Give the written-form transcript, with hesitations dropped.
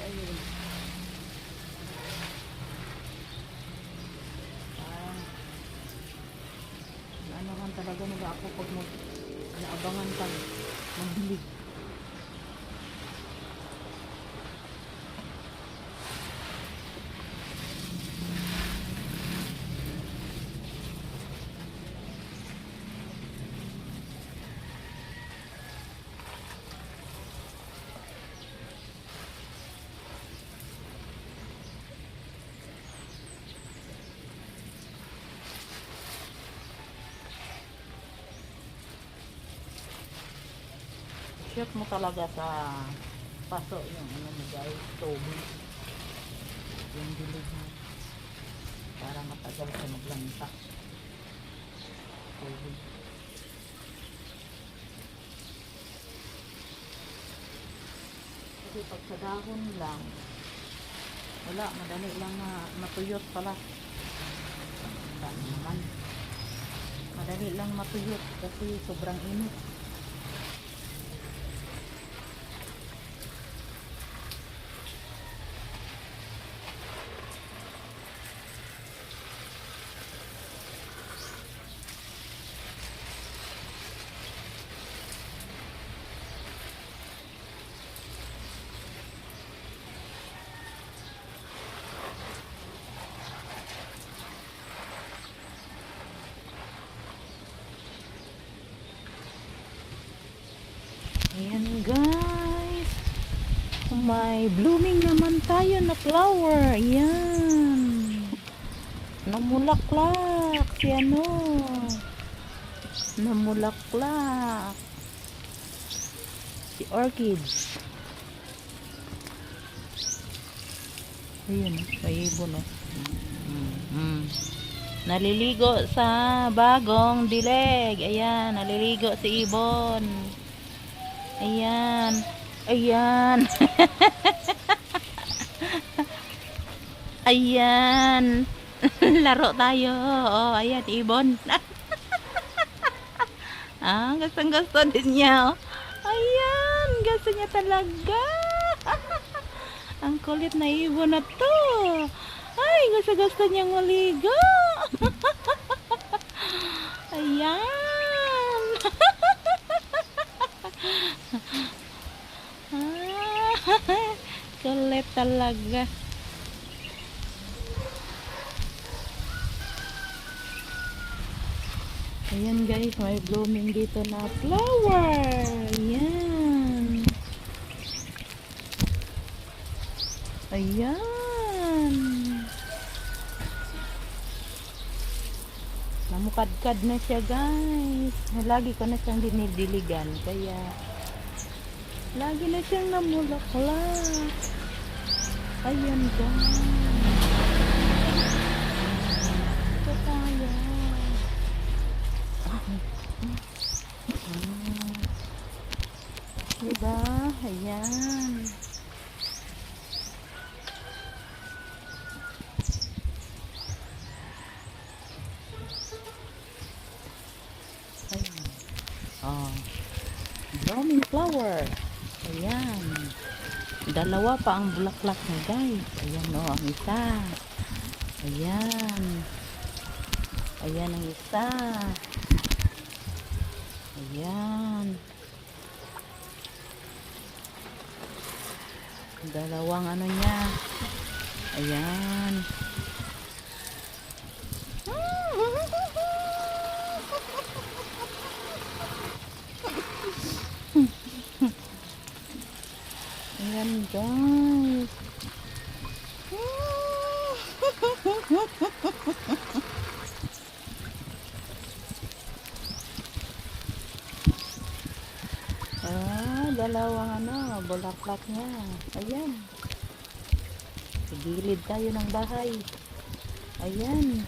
Ayun. Ano kan talaga nila ako pag naabangan pag magdilig. Shoot mo talaga sa paso yung ano mo guys, tubig yung dilig mo para matagal sa maglanta tubig. Kasi pag sa dahon lang wala, madali lang na matuyot pala. Dahon naman madali lang matuyot kasi sobrang init. Ayan guys, may blooming naman tayo na flower. Ayan, namulaklak si ano, namulaklak si orchids. Ayan, may ibon. Naliligo sa bagong dilig. Ayan, naliligo si ibon. Ayan. Ayan. Ayan. Laro tayo. Oh, ayan, ibon. Gustong-gusto din niya. Oh. Ayan, gusto niya talaga. Ang kulit na ibon na to. Ay, gusto-gusto niyang maligo. Ayan. Kulit talaga. Ayan guys, may blooming dito na flower. Ayan. Ayan. Namukadkad na siya guys. Lagi ko na siyang dinidiligan. Kaya lagi na siyang namulaklak. Ayan guys. Ito tayo. Diba? Ayan. Ayan. Oh. Blooming flower. Ayan. Dalawa pa ang bulaklak niya guys. Ayan o, ang isa. Ayan. Ayan ang isa. Ayan. Dalawang ano niya. Ayan. Ayan guys. Dalawang ano, bulaklak niya. Ayan. Sa gilid tayo ng bahay. Ayan.